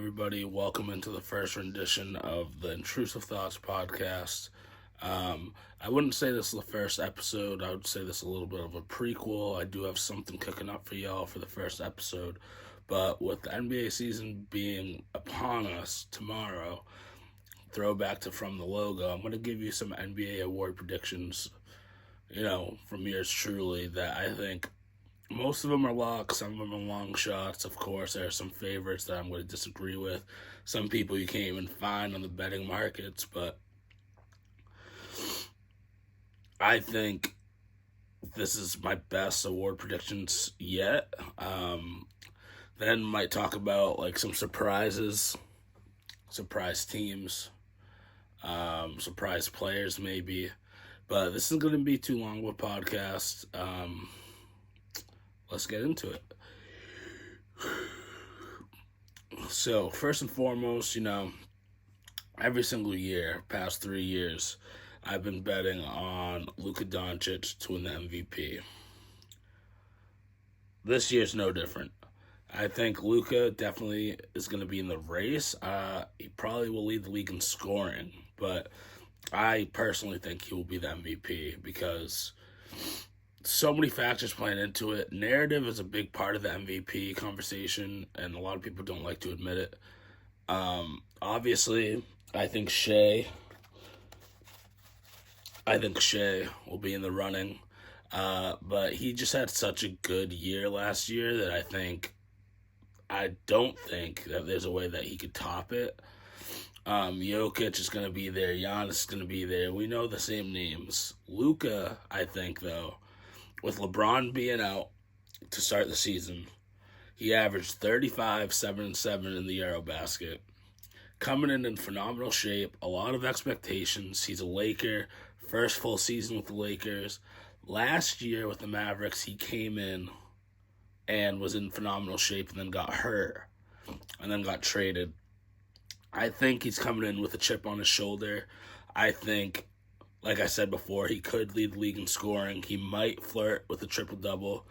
everybody. Welcome into the first rendition of the Intrusive Thoughts podcast. I wouldn't say this is the first episode. I would say this is a little bit of a prequel. I do have something cooking up for y'all for the first episode. But with the NBA season being upon us tomorrow, throwback to From the Logo, I'm going to give you some NBA award predictions, from yours truly that I think most of them are locks, some of them are long shots. Of course, there are some favorites that I'm going to disagree with. Some people you can't even find on the betting markets, but I think this is my best award predictions yet. Then might talk about like some surprises, surprise teams, surprise players maybe. But this isn't going to be too long of a podcast. Let's get into it. So, first and foremost, every single year, past 3 years, I've been betting on Luka Doncic to win the MVP. This year's no different. I think Luka definitely is going to be in the race. He probably will lead the league in scoring, but I personally think he will be the MVP because so many factors playing into it. Narrative is a big part of the MVP conversation, and a lot of people don't like to admit it. Obviously, I think Shea will be in the running, but he just had such a good year last year that I don't think that there's a way that he could top it. Jokic is going to be there. Giannis is going to be there. We know the same names. Luka, I think, though, with LeBron being out to start the season, he averaged 35, 7, and 7 in the Eurobasket. Coming in phenomenal shape, a lot of expectations. He's a Laker, first full season with the Lakers. Last year with the Mavericks, he came in and was in phenomenal shape and then got hurt and then got traded. I think he's coming in with a chip on his shoulder. I think, like I said before, he could lead the league in scoring. He might flirt with a triple-double.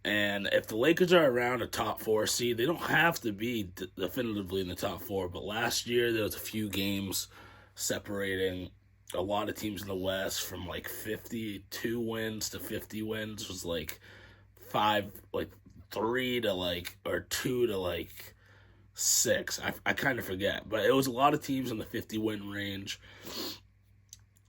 And if the Lakers are around a top 4 seed, they don't have to be definitively in the top 4. But last year, there was a few games separating a lot of teams in the West from like 52 wins to 50 wins. It was like 3 to or 2 to 6. I kind of forget. But it was a lot of teams in the 50-win range.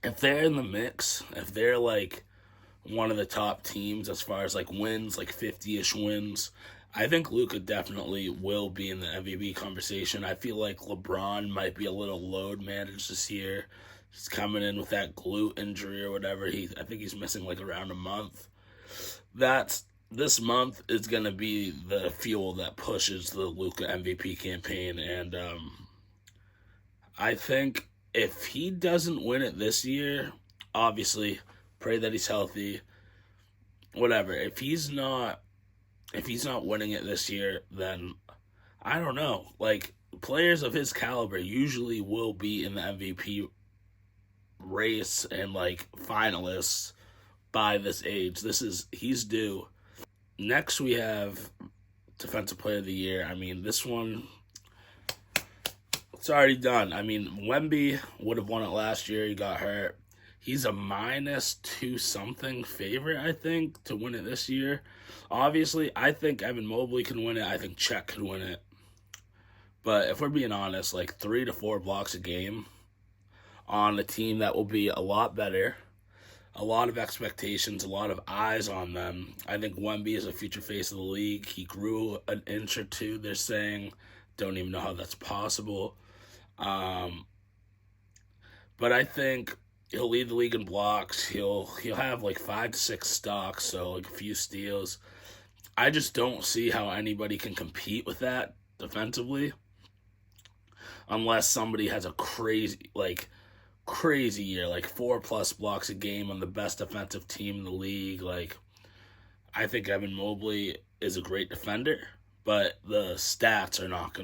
If they're in the mix, if they're one of the top teams as far as wins, 50-ish wins, I think Luka definitely will be in the MVP conversation. I feel like LeBron might be a little load managed this year. He's coming in with that glute injury or whatever. I think he's missing around a month. This month is going to be the fuel that pushes the Luka MVP campaign. And I think if he doesn't win it this year, obviously, pray that he's healthy. Whatever. If he's not winning it this year, then I don't know. Players of his caliber usually will be in the MVP race and finalists by this age. He's due. Next, we have Defensive Player of the Year. I mean, this one, it's already done. I mean, Wemby would have won it last year. He got hurt. He's a -2 something favorite, I think, to win it this year. Obviously, I think Evan Mobley can win it. I think Chet could win it. But if we're being honest, 3 to 4 blocks a game on a team that will be a lot better, a lot of expectations, a lot of eyes on them. I think Wemby is a future face of the league. He grew an inch or two, they're saying. Don't even know how that's possible. But I think he'll lead the league in blocks. He'll have 5 to 6 stocks, so a few steals. I just don't see how anybody can compete with that defensively unless somebody has a crazy year, 4+ blocks a game on the best defensive team in the league. I think Evan Mobley is a great defender, but the stats are not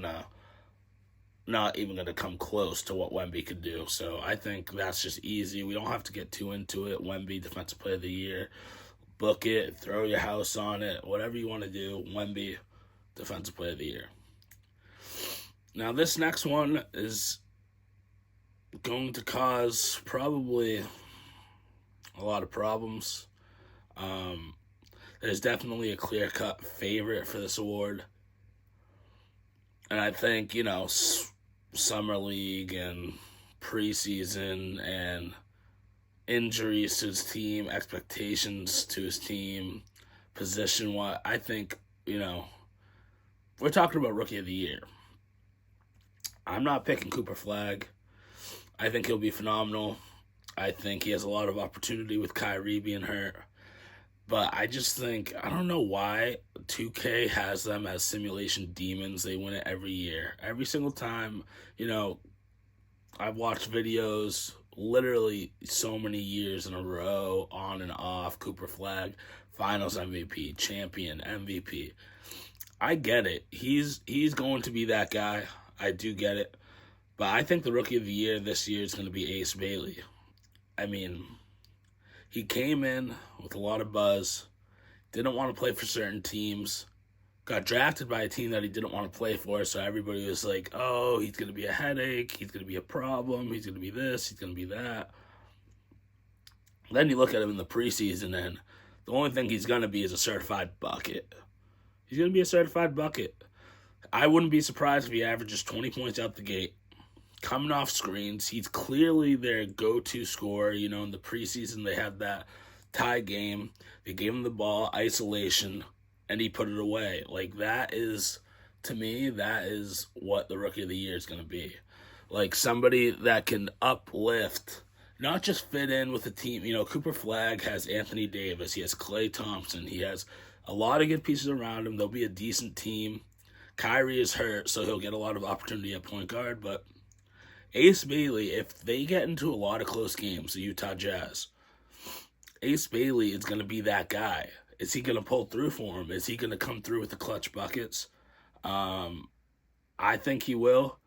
even gonna come close to what Wemby could do. So I think that's just easy. We don't have to get too into it. Wemby, Defensive Player of the Year. Book it, throw your house on it, whatever you want to do. Wemby, Defensive Player of the Year. Now, this next one is going to cause probably a lot of problems. Um, there's definitely a clear-cut favorite for this award. And I think, Summer League and preseason and injuries to his team, expectations to his team, position what I think, we're talking about Rookie of the Year. I'm not picking Cooper Flagg. I think he'll be phenomenal. I think he has a lot of opportunity with Kyrie being hurt. But I just think, I don't know why 2K has them as simulation demons. They win it every year. Every single time, I've watched videos literally so many years in a row, on and off. Cooper Flagg, Finals MVP, Champion MVP. I get it. He's going to be that guy. I do get it. But I think the Rookie of the Year this year is going to be Ace Bailey. I mean, he came in with a lot of buzz, didn't want to play for certain teams, got drafted by a team that he didn't want to play for, so everybody was like, oh, he's going to be a headache, he's going to be a problem, he's going to be this, he's going to be that. Then you look at him in the preseason, and the only thing he's going to be is a certified bucket. He's going to be a certified bucket. I wouldn't be surprised if he averages 20 points out the gate. Coming off screens, he's clearly their go-to scorer. In the preseason, they had that tie game. They gave him the ball, isolation, and he put it away. That is, to me, that is what the Rookie of the Year is going to be. Somebody that can uplift, not just fit in with the team. Cooper Flagg has Anthony Davis. He has Klay Thompson. He has a lot of good pieces around him. They'll be a decent team. Kyrie is hurt, so he'll get a lot of opportunity at point guard, but Ace Bailey, if they get into a lot of close games, the Utah Jazz, Ace Bailey is going to be that guy. Is he going to pull through for him? Is he going to come through with the clutch buckets? I think he will.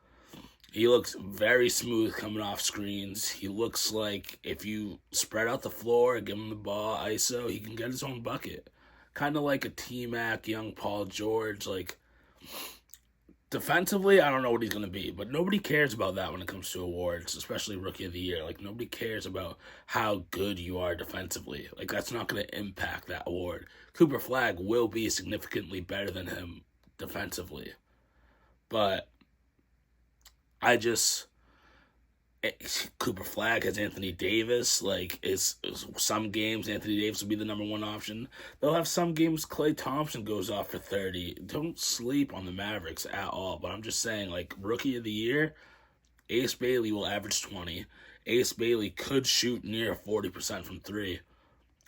He looks very smooth coming off screens. He looks like if you spread out the floor and give him the ball, ISO, he can get his own bucket. Kind of like a T-Mac, young Paul George, defensively, I don't know what he's going to be, but nobody cares about that when it comes to awards, especially Rookie of the Year. Nobody cares about how good you are defensively. That's not going to impact that award. Cooper Flagg will be significantly better than him defensively. But Cooper Flagg has Anthony Davis. Some games Anthony Davis will be the number one option. They'll have some games Klay Thompson goes off for 30. Don't sleep on the Mavericks at all. But I'm just saying, Rookie of the Year, Ace Bailey will average 20. Ace Bailey could shoot near 40% from three.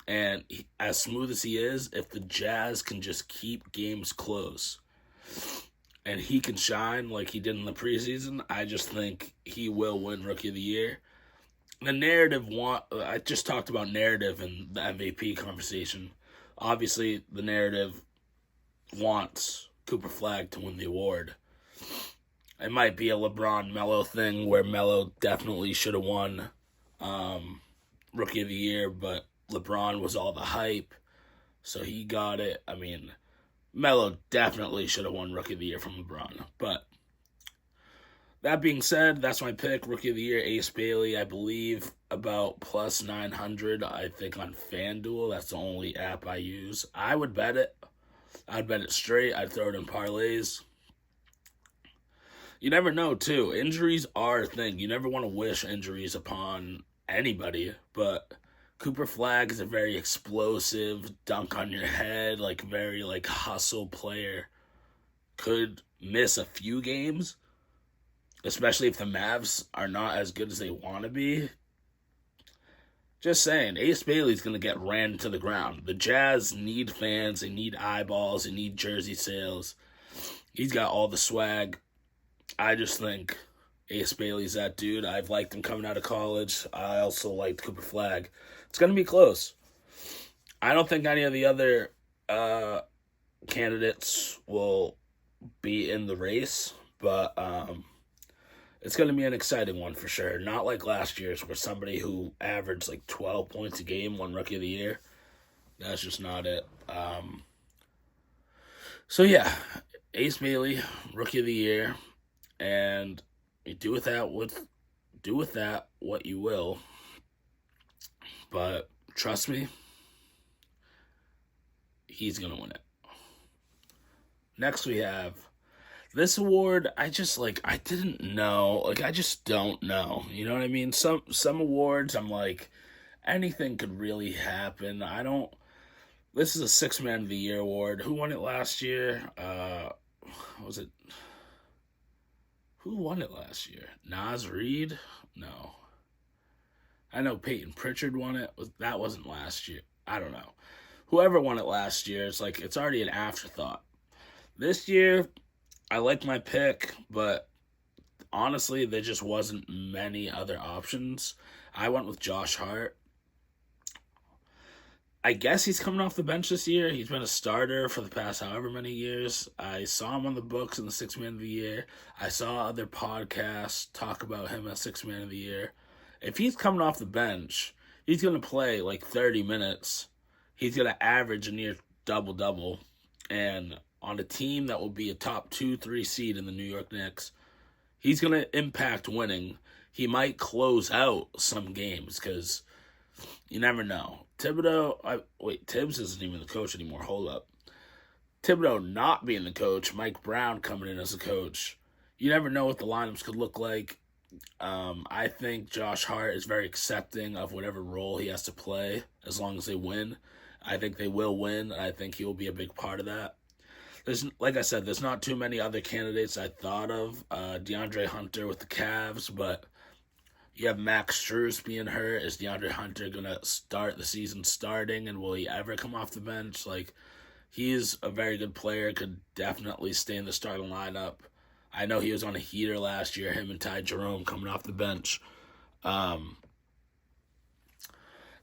And as smooth as he is, if the Jazz can just keep games close and he can shine like he did in the preseason, I just think he will win Rookie of the Year. The narrative I just talked about narrative in the MVP conversation. Obviously, the narrative wants Cooper Flagg to win the award. It might be a LeBron-Melo thing where Melo definitely should have won Rookie of the Year, but LeBron was all the hype, so he got it. I mean, Melo definitely should have won Rookie of the Year from LeBron. But that being said, that's my pick. Rookie of the Year, Ace Bailey, I believe about plus 900, I think, on FanDuel. That's the only app I use. I would bet it. I'd bet it straight. I'd throw it in parlays. You never know, too. Injuries are a thing. You never want to wish injuries upon anybody, but Cooper Flagg is a very explosive, dunk on your head, very hustle player. Could miss a few games, especially if the Mavs are not as good as they want to be. Just saying, Ace Bailey's going to get ran to the ground. The Jazz need fans, they need eyeballs, they need jersey sales. He's got all the swag. I just think Ace Bailey's that dude. I've liked him coming out of college. I also liked Cooper Flagg. It's going to be close. I don't think any of the other candidates will be in the race, but it's going to be an exciting one for sure. Not like last year's where somebody who averaged 12 points a game won Rookie of the Year. That's just not it. So yeah, Ace Bailey, Rookie of the Year. and you do with that what you will. But trust me, he's gonna win it. Next we have this award. I didn't know. I just don't know. You know what I mean? Some awards I'm like, anything could really happen. This is a Six Man of the Year award. Who won it last year? Was it? Who won it last year? Naz Reid? No. I know Peyton Pritchard won it. That wasn't last year. I don't know. Whoever won it last year, it's already an afterthought. This year, I like my pick, but honestly, there just wasn't many other options. I went with Josh Hart. I guess he's coming off the bench this year. He's been a starter for the past however many years. I saw him on the books in the Six Man of the Year. I saw other podcasts talk about him as Six Man of the Year. If he's coming off the bench, he's going to play 30 minutes. He's going to average a near double-double. And on a team that will be a top 2-3 seed in the New York Knicks, he's going to impact winning. He might close out some games because you never know. Tibbs isn't even the coach anymore. Hold up. Thibodeau not being the coach, Mike Brown coming in as a coach. You never know what the lineups could look like. I think Josh Hart is very accepting of whatever role he has to play as long as they win. I think they will win, and I think he will be a big part of that. Like I said, there's not too many other candidates I thought of. DeAndre Hunter with the Cavs, but you have Max Strus being hurt. Is DeAndre Hunter going to start the season starting, and will he ever come off the bench? He's a very good player, could definitely stay in the starting lineup. I know he was on a heater last year, him and Ty Jerome coming off the bench.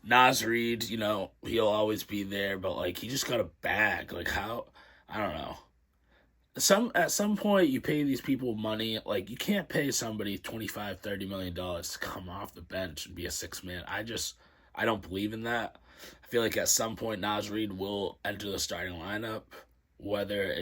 Naz Reid, he'll always be there, but, he just got a bag. How? I don't know. At some point, you pay these people money. You can't pay somebody $25-30 million to come off the bench and be a six-man. I don't believe in that. I feel like at some point, Naz Reid will enter the starting lineup, whether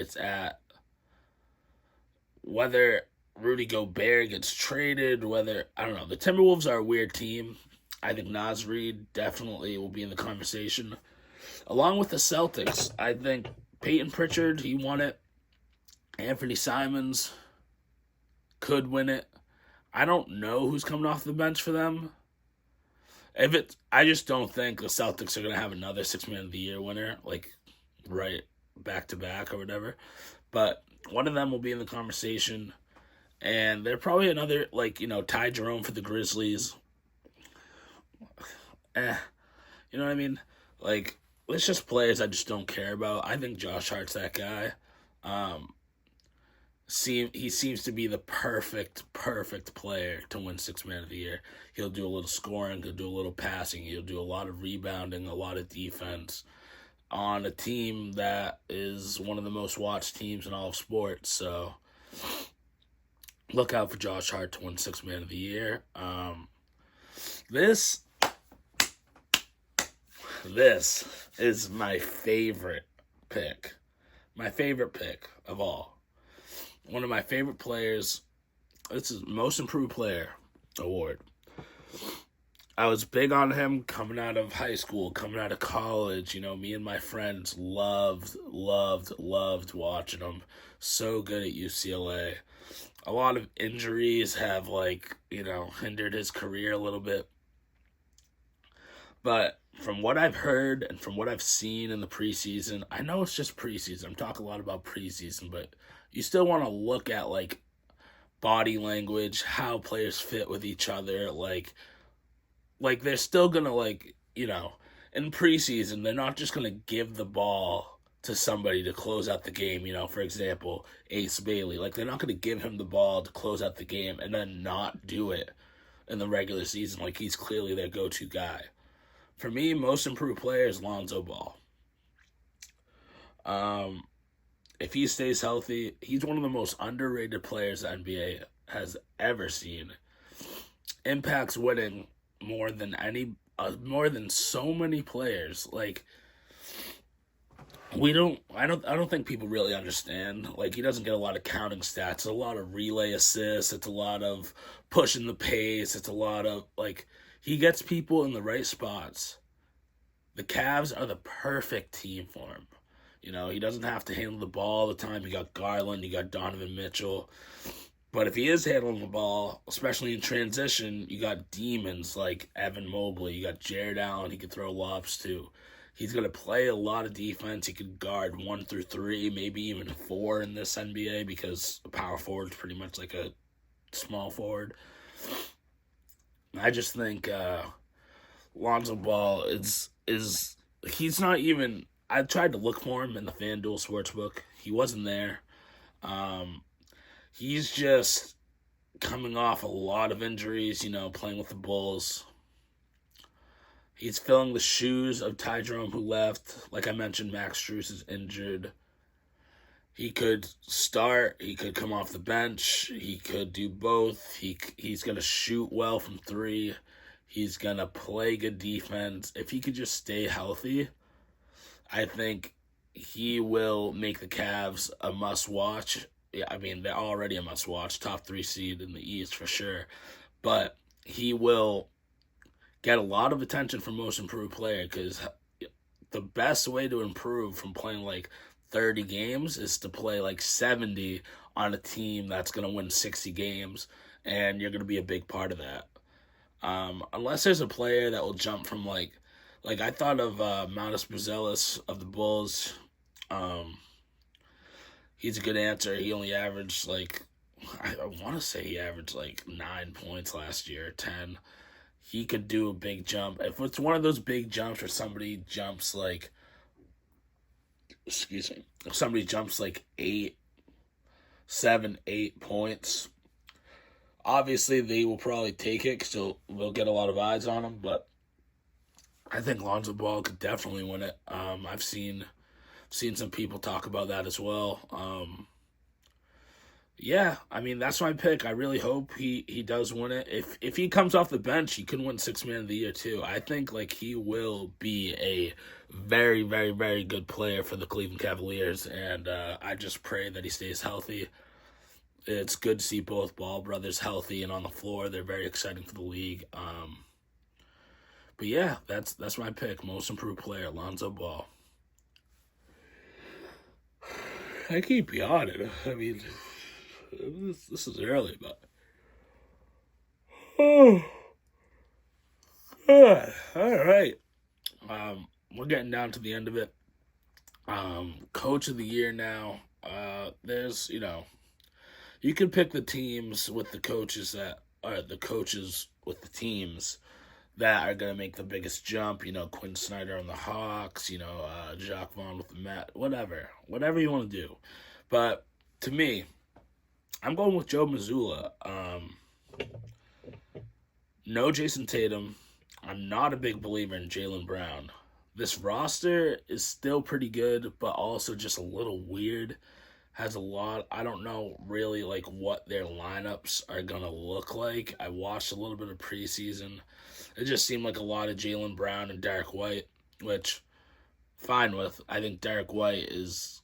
Rudy Gobert gets traded, I don't know. The Timberwolves are a weird team. I think Naz Reid definitely will be in the conversation. Along with the Celtics, I think Peyton Pritchard, he won it. Anthony Simons could win it. I don't know who's coming off the bench for them. I just don't think the Celtics are going to have another Six Man of the Year winner, right back to back or whatever. But one of them will be in the conversation. And they're probably another, Ty Jerome for the Grizzlies. You know what I mean? It's just players I just don't care about. I think Josh Hart's that guy. He seems to be the perfect player to win Six Man of the Year. He'll do a little scoring, he'll do a little passing, he'll do a lot of rebounding, a lot of defense on a team that is one of the most watched teams in all of sports. So look out for Josh Hart to win Six Man of the Year. This is my favorite pick. My favorite pick of all. One of my favorite players. This is Most Improved Player award. I was big on him coming out of high school, coming out of college. Me and my friends loved watching him. So good at UCLA. A lot of injuries have, hindered his career a little bit. But from what I've heard and from what I've seen in the preseason, I know it's just preseason. I'm talking a lot about preseason, but you still want to look at, body language, how players fit with each other. They're still going to, in preseason, they're not just going to give the ball to somebody to close out the game. For example, Ace Bailey. They're not going to give him the ball to close out the game and then not do it in the regular season. He's clearly their go-to guy. For me, Most Improved Player is Lonzo Ball. If he stays healthy, he's one of the most underrated players the NBA has ever seen. Impacts winning more than so many players. I don't think people really understand. Like, he doesn't get a lot of counting stats. It's a lot of relay assists. It's a lot of pushing the pace. It's a lot of, like, he gets people in the right spots. The Cavs are the perfect team for him. You know, he doesn't have to handle the ball all the time. You got Garland, you got Donovan Mitchell. But if he is handling the ball, especially in transition, you got demons like Evan Mobley. You got Jared Allen. He can throw lobs too. He's going to play a lot of defense. He could guard 1 through 3, maybe even 4 in this NBA because a power forward is pretty much like a small forward. I just think Lonzo Ball is he's not even. I tried to look for him in the FanDuel Sportsbook. He wasn't there. He's just coming off a lot of injuries, you know, playing with the Bulls. He's filling the shoes of Ty Jerome, who left. Like I mentioned, Max Strus is injured. He could start. He could come off the bench. He could do both. He's going to shoot well from 3. He's going to play good defense. If he could just stay healthy, I think he will make the Cavs a must-watch. Yeah, I mean, they're already a must-watch. Top 3 seed in the East for sure. But he will get a lot of attention from Most Improved Player because the best way to improve from playing like 30 games is to play like 70 on a team that's going to win 60 games, and you're going to be a big part of that. Unless there's a player that will jump from like I thought of Matas Buzelis of the Bulls. He's a good answer. He only averaged like, I want to say he averaged like 9 points last year, 10. He could do a big jump. If it's one of those big jumps where somebody jumps like, if somebody jumps like 7, 8 points, obviously they will probably take it because they'll get a lot of eyes on him. But I think Lonzo Ball could definitely win it. I've seen some people talk about that as well. Yeah, I mean, that's my pick. I really hope he does win it. If he comes off the bench, he could win 6th Man of the Year too. I think like he will be a very, very, very good player for the Cleveland Cavaliers, and I just pray that he stays healthy. It's good to see both Ball brothers healthy and on the floor. They're very exciting for the league. But yeah, that's my pick. Most Improved Player, Lonzo Ball. I keep yawning. I mean, this is early, but all right. We're getting down to the end of it. Coach of the Year now. There's you can pick the teams with the coaches that are the coaches with the teams that are going to make the biggest jump. Quinn Snyder on the Hawks, Jacques Vaughn with the Met, whatever you want to do. But to me, I'm going with Joe Mazzulla. No Jason Tatum. I'm not a big believer in Jaylen Brown. This roster is still pretty good, but also just a little weird. Has a lot. I don't know really like what their lineups are going to look like. I watched a little bit of preseason. It just seemed like a lot of Jaylen Brown and Derek White, which fine with. I think Derek White is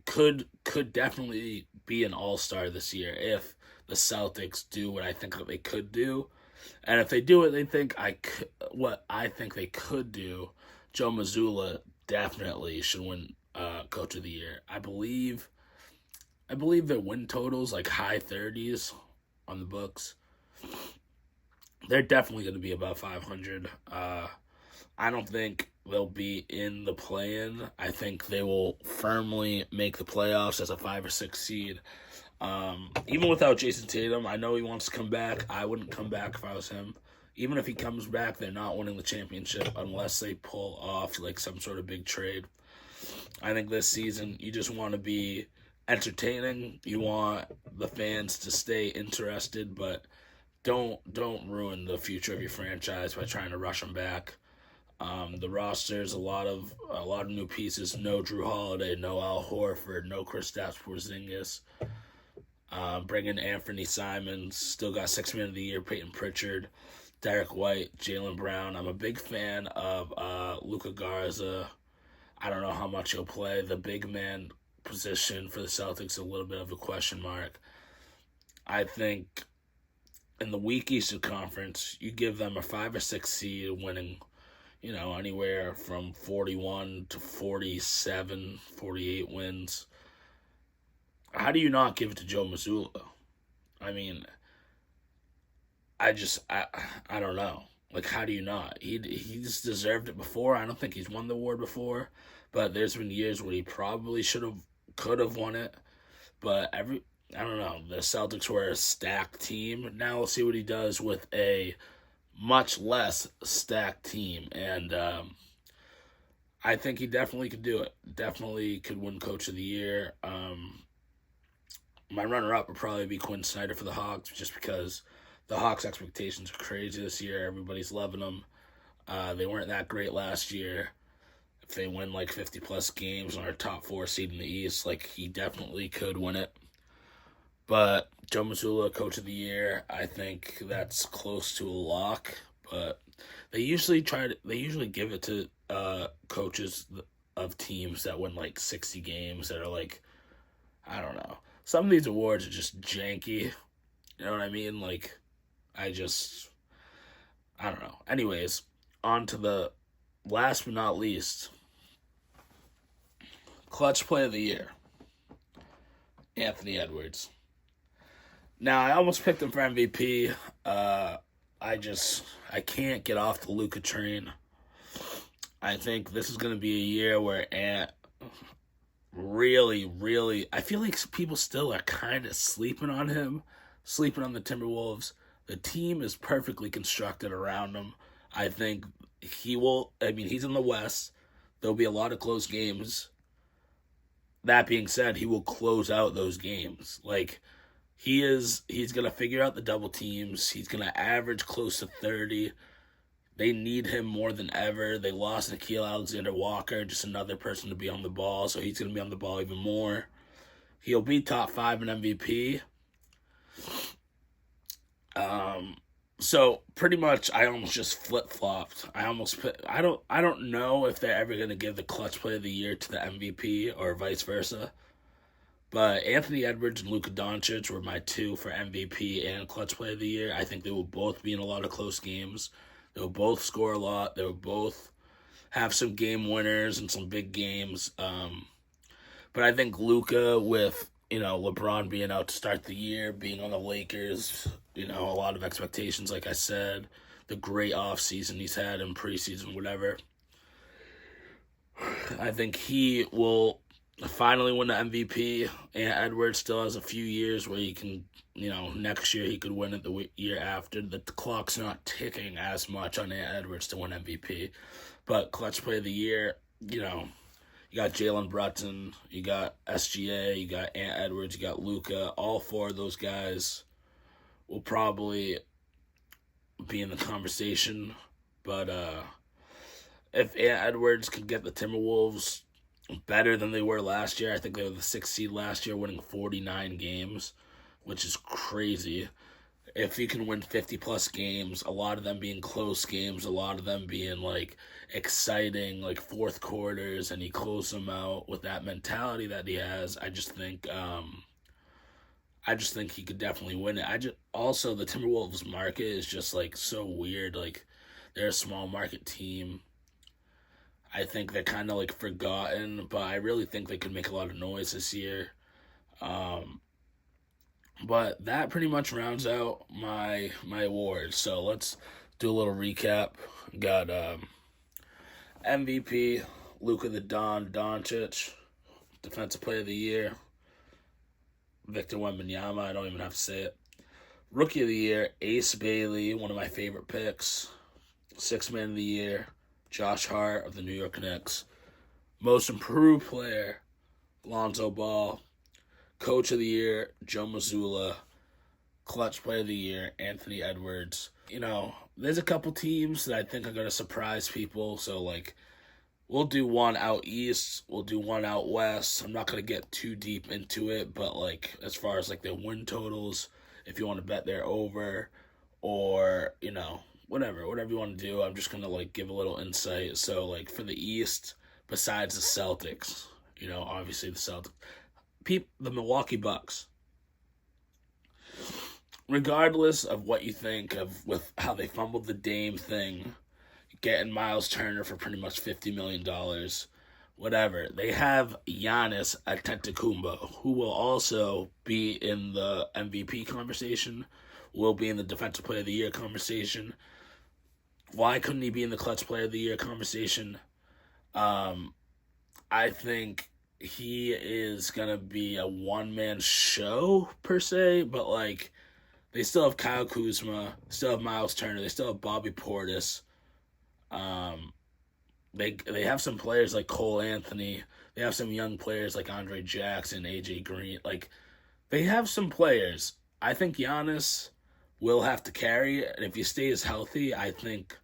could definitely be an all-star this year if the Celtics do what I think that they could do. And if they do what I think they could do, Joe Mazzulla definitely should win Coach of the Year. I believe their win totals like high 30s on the books. They're definitely going to be above 500. I don't think they'll be in the play-in. I think they will firmly make the playoffs as a 5 or 6 seed. Even without Jason Tatum, I know he wants to come back. I wouldn't come back if I was him. Even if he comes back, they're not winning the championship unless they pull off like some sort of big trade. I think this season you just want to be entertaining. You want the fans to stay interested, but don't ruin the future of your franchise by trying to rush them back. The roster's a lot of new pieces. No Drew Holiday, no Al Horford, no Kristaps Porzingis. Bringing Anthony Simons, still got 6th Man of the Year, Peyton Pritchard, Derek White, Jaylen Brown. I'm a big fan of Luka Garza. I don't know how much he'll play. The big man position for the Celtics is a little bit of a question mark. I think in the weak Eastern Conference, you give them a 5 or 6 seed winning, anywhere from 41 to 47, 48 wins. How do you not give it to Joe Mazzulla? I mean, I don't know. Like, how do you not? He's deserved it before. I don't think he's won the award before, but there's been years where he probably could have won it. But I don't know. The Celtics were a stacked team. Now we'll see what he does with a much less stacked team, and I think he definitely could do it. Definitely could win Coach of the Year. My runner-up would probably be Quinn Snyder for the Hawks, just because the Hawks' expectations are crazy this year. Everybody's loving them. They weren't that great last year. If they win like 50-plus games on our top 4 seed in the East, like, he definitely could win it. But Joe Mazzulla, Coach of the Year, I think that's close to a lock. But they usually give it to coaches of teams that win like 60 games that are like, I don't know. Some of these awards are just janky. You know what I mean? Like, I don't know. Anyways, on to the last but not least, Clutch Play of the Year, Anthony Edwards. Now, I almost picked him for MVP. I can't get off the Luka train. I think this is going to be a year where Ant really, I feel like people still are kind of sleeping on him, sleeping on the Timberwolves. The team is perfectly constructed around him. I think he's in the West. There'll be a lot of close games. That being said, he will close out those games. Like, he's going to figure out the double teams. He's going to average close to 30. They need him more than ever. They lost Nickeil Alexander-Walker, just another person to be on the ball, so he's going to be on the ball even more. He'll be top 5 in MVP. So pretty much I almost just flip-flopped. I don't know if they're ever going to give the Clutch Play of the Year to the MVP or vice versa. But Anthony Edwards and Luka Doncic were my 2 for MVP and Clutch Play of the Year. I think they will both be in a lot of close games. They will both score a lot. They will both have some game winners and some big games. But I think Luka, with LeBron being out to start the year, being on the Lakers, a lot of expectations, like I said, the great offseason he's had in preseason, whatever. I think he will finally win the MVP. And Edwards still has a few years where he can, next year he could win it, the year after. The clock's not ticking as much on Ant Edwards to win MVP. But Clutch Play of the Year, you got Jalen Brunson, you got SGA, you got Ant Edwards, you got Luka. All 4 of those guys will probably be in the conversation. But if Ant Edwards can get the Timberwolves better than they were last year, I think they were the 6th seed last year, winning 49 games, which is crazy. If you can win 50-plus games, a lot of them being close games, a lot of them being, like, exciting, like, fourth quarters, and he closed them out with that mentality that he has, I just think he could definitely win it. Also, the Timberwolves market is just, like, so weird. Like, they're a small market team. I think they're kind of, like, forgotten, but I really think they could make a lot of noise this year. But that pretty much rounds out my awards. So let's do a little recap. Got MVP, Luka the Doncic, Defensive Player of the Year, Victor Wembanyama, I don't even have to say it. Rookie of the Year, Ace Bailey, one of my favorite picks. Sixth Man of the Year, Josh Hart of the New York Knicks. Most Improved Player, Lonzo Ball. Coach of the Year, Joe Mazzulla. Clutch Player of the Year, Anthony Edwards. There's a couple teams that I think are going to surprise people. So, like, we'll do one out east. We'll do one out west. I'm not going to get too deep into it. But, like, as far as, like, their win totals, if you want to bet they're over or, whatever you want to do, I'm just going to, like, give a little insight. So, like, for the East, besides the Celtics. Obviously the Celtics. The Milwaukee Bucks. Regardless of what you think of with how they fumbled the Dame thing, getting Miles Turner for pretty much $50 million, whatever. They have Giannis Antetokounmpo, who will also be in the MVP conversation, will be in the Defensive Player of the Year conversation. Why couldn't he be in the Clutch Player of the Year conversation? I think he is going to be a one-man show, per se, but, they still have Kyle Kuzma, still have Miles Turner, they still have Bobby Portis. They have some players like Cole Anthony. They have some young players like Andre Jackson, AJ Green. They have some players. I think Giannis will have to carry it, and if he stays healthy, I think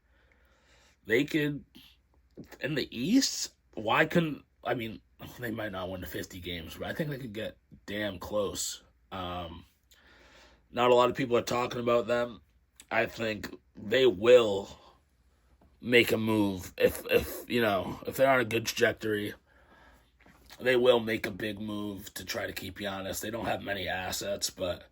they could, in the East, they might not win the 50 games, but I think they could get damn close. Not a lot of people are talking about them. I think they will make a move if they're on a good trajectory. They will make a big move to try to keep Giannis. They don't have many assets, but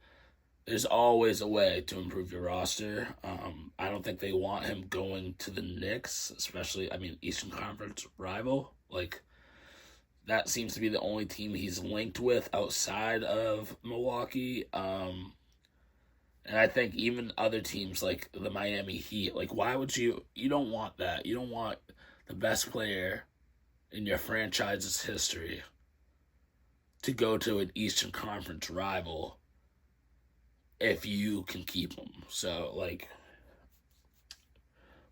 there's always a way to improve your roster. I don't think they want him going to the Knicks, especially, Eastern Conference rival. That seems to be the only team he's linked with outside of Milwaukee. And I think even other teams like the Miami Heat, why would you don't want that. You don't want the best player in your franchise's history to go to an Eastern Conference rival if you can keep him. So,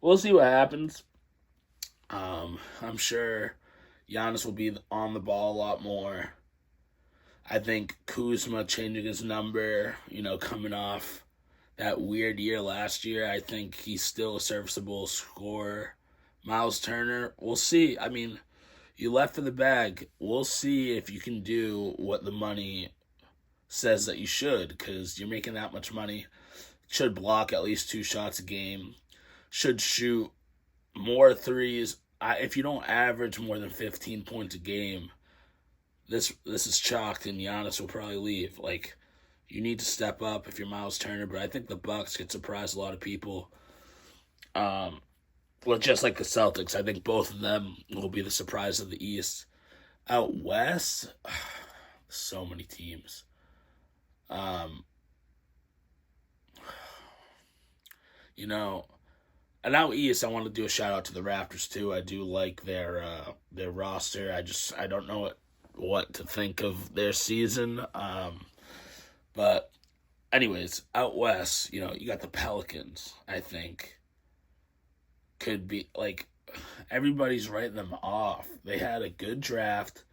we'll see what happens. I'm sure Giannis will be on the ball a lot more. I think Kuzma changing his number, coming off that weird year last year, I think he's still a serviceable scorer. Miles Turner, we'll see. You left for the bag. We'll see if you can do what the money says that you should, because you're making that much money. Should block at least 2 shots a game. Should shoot more threes. If you don't average more than 15 points a game, this is chalked, and Giannis will probably leave. You need to step up if you're Miles Turner, but I think the Bucks could surprise a lot of people. Just like the Celtics, I think both of them will be the surprise of the East. Out West, so many teams. And out East, I want to do a shout out to the Raptors too. I do like their roster. I don't know what to think of their season. But anyways, out West, you got the Pelicans, I think, could be, everybody's writing them off. They had a good draft.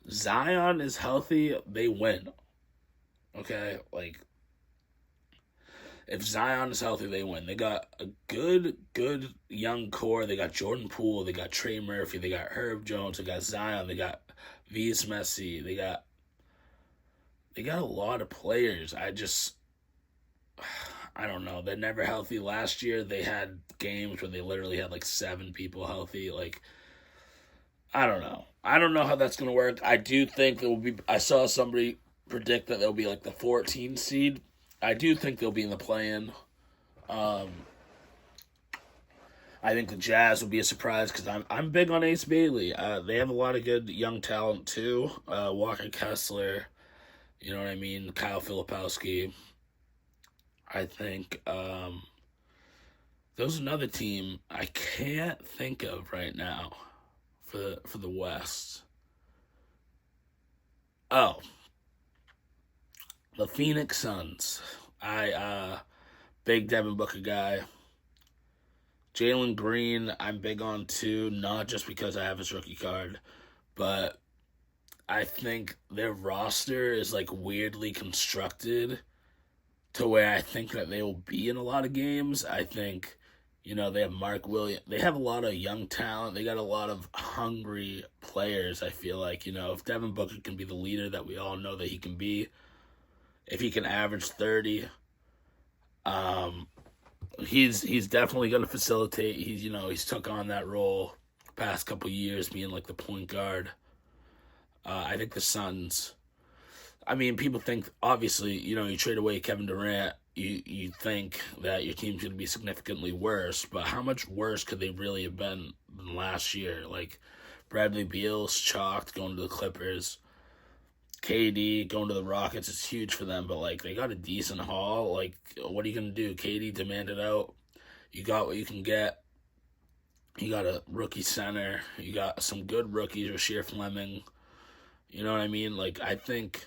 Zion is healthy, they win. Okay? If Zion is healthy, they win. They got a good young core. They got Jordan Poole, they got Trey Murphy, they got Herb Jones, they got Zion, they got V's Messi, they got a lot of players. I don't know. They're never healthy. Last year, they had games where they literally had 7 people healthy. I don't know. I don't know how that's going to work. I do think there will be. I saw somebody predict that they'll be the 14 seed. I do think they'll be in the play-in. I think the Jazz will be a surprise because I'm big on Ace Bailey. They have a lot of good young talent too. Walker Kessler. You know what I mean? Kyle Filipowski. I think there's another team I can't think of right now for the West. Oh, the Phoenix Suns. Big Devin Booker guy. Jalen Green, I'm big on too, not just because I have his rookie card, but I think their roster is weirdly constructed to where I think that they will be in a lot of games. I think, they have Mark Williams. They have a lot of young talent. They got a lot of hungry players, I feel like. If Devin Booker can be the leader that we all know that he can be, if he can average 30, he's definitely going to facilitate. He's took on that role past couple years being like the point guard. I think the Suns, I mean, people think, obviously, you trade away Kevin Durant, you think that your team's going to be significantly worse, but how much worse could they really have been than last year? Like, Bradley Beal's chalked going to the Clippers. KD going to the Rockets is huge for them, but, like, they got a decent haul. Like, what are you going to do? KD demanded out. You got what you can get. You got a rookie center. You got some good rookies, Rasheer Fleming. You know what I mean? Like, I think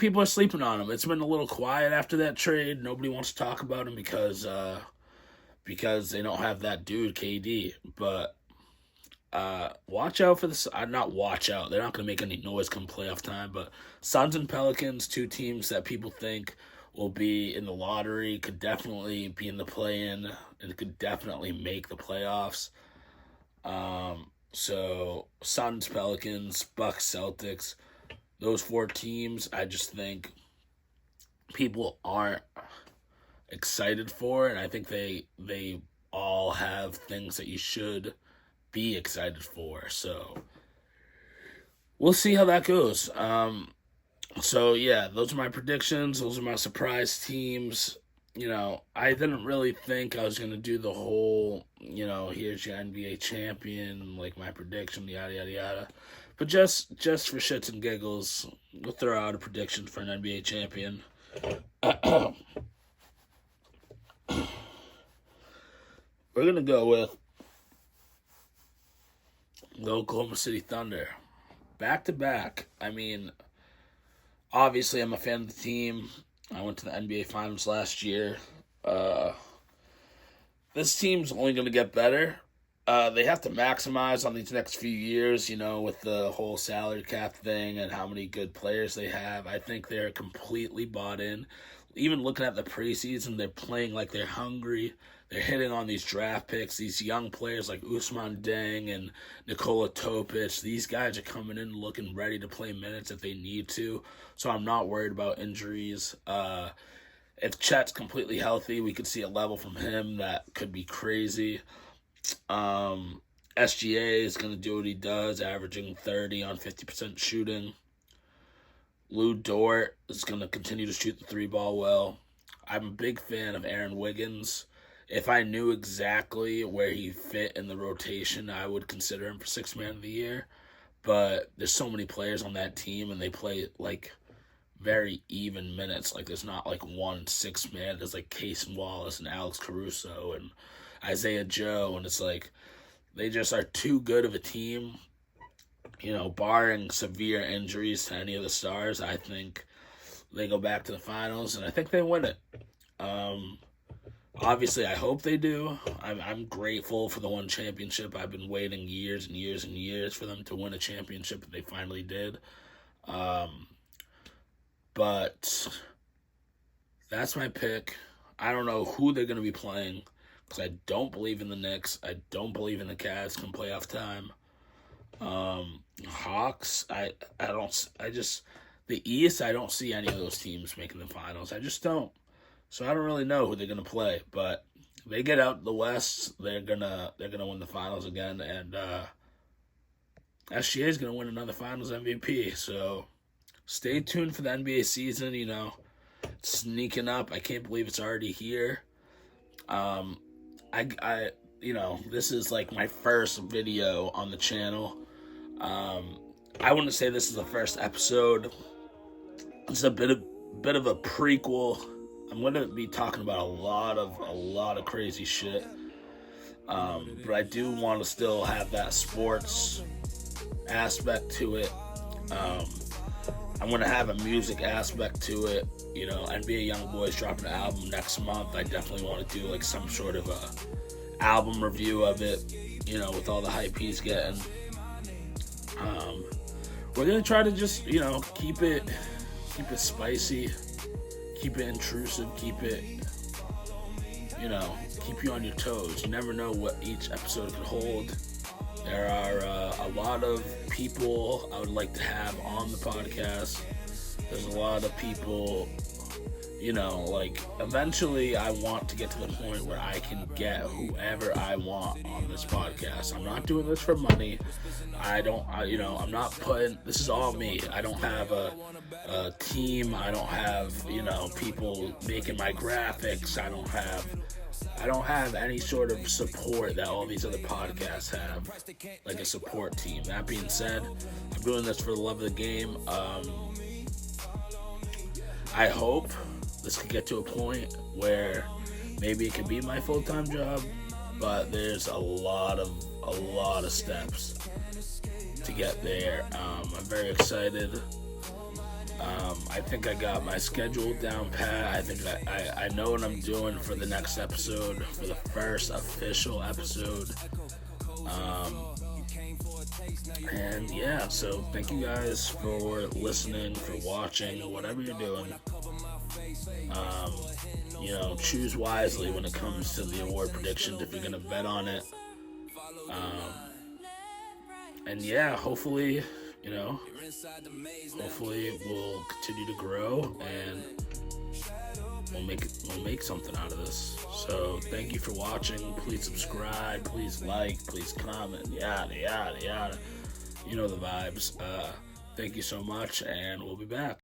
people are sleeping on him. It's been a little quiet after that trade. Nobody wants to talk about him because they don't have that dude, KD. But watch out for this. Not watch out. They're not going to make any noise come playoff time. But Suns and Pelicans, two teams that people think will be in the lottery, could definitely be in the play-in, and could definitely make the playoffs. So Suns, Pelicans, Bucks, Celtics, those four teams, I just think people aren't excited for, and I think they all have things that you should be excited for. So we'll see how that goes. So yeah, those are my predictions. Those are my surprise teams. I didn't really think I was going to do the whole, here's your NBA champion, like my prediction, yada, yada, yada. But just for shits and giggles, we'll throw out a prediction for an NBA champion. We're going to go with the Oklahoma City Thunder. Back-to-back. I mean, obviously I'm a fan of the team. I went to the NBA Finals last year. This team's only going to get better. They have to maximize on these next few years, with the whole salary cap thing and how many good players they have. I think they're completely bought in. Even looking at the preseason, they're playing like they're hungry. They're hitting on these draft picks, these young players like Ousmane Deng and Nikola Topic. These guys are coming in looking ready to play minutes if they need to. So I'm not worried about injuries. If Chet's completely healthy, we could see a level from him that could be crazy. SGA is going to do what he does, averaging 30 on 50% shooting. Lou Dort is going to continue to shoot the three ball well. I'm a big fan of Aaron Wiggins. If I knew exactly where he fit in the rotation, I would consider him for Sixth Man of the Year. But there's so many players on that team, and they play like very even minutes. Like there's not like one sixth man. There's like Casey Wallace and Alex Caruso and Isaiah Joe, and it's like they just are too good of a team. Barring severe injuries to any of the stars, I think they go back to the finals, and I think they win it. Obviously, I hope they do. I'm grateful for the one championship. I've been waiting years and years and years for them to win a championship, and they finally did. But that's my pick. I don't know who they're going to be playing because I don't believe in the Knicks. I don't believe in the Cavs come playoff time. Hawks, the East, I don't see any of those teams making the finals. I just don't. So I don't really know who they're gonna play, but they get out the West, they're gonna win the finals again, and SGA is gonna win another Finals MVP. So stay tuned for the NBA season. Sneaking up. I can't believe it's already here. This is like my first video on the channel. I wouldn't say this is the first episode. It's a bit of a prequel. I'm going to be talking about a lot of crazy shit. But I do want to still have that sports aspect to it. I'm going to have a music aspect to it. NBA YoungBoy's dropping an album next month. I definitely want to do like some sort of a album review of it, with all the hype he's getting. We're going to try to just, keep it spicy, keep it intrusive, keep it, keep you on your toes. You never know what each episode could hold. There are a lot of people I would like to have on the podcast. There's a lot of people, like, eventually I want to get to the point where I can get whoever I want on this podcast. I'm not doing this for money. I'm not putting, this is all me. I don't have a team. I don't have, people making my graphics. I don't have any sort of support that all these other podcasts have, like a support team. That being said, I'm doing this for the love of the game. I hope this could get to a point where maybe it could be my full-time job, but there's a lot of steps to get there. I'm very excited. I think I got my schedule down pat. I think I know what I'm doing for the next episode, for the first official episode. And yeah, so thank you guys for listening, for watching, whatever you're doing. Choose wisely when it comes to the award predictions if you're going to bet on it. And yeah, hopefully we'll continue to grow and we'll make something out of this. So thank you for watching. Please subscribe, please like, please comment, yada yada yada. You know the vibes. Thank you so much, and we'll be back.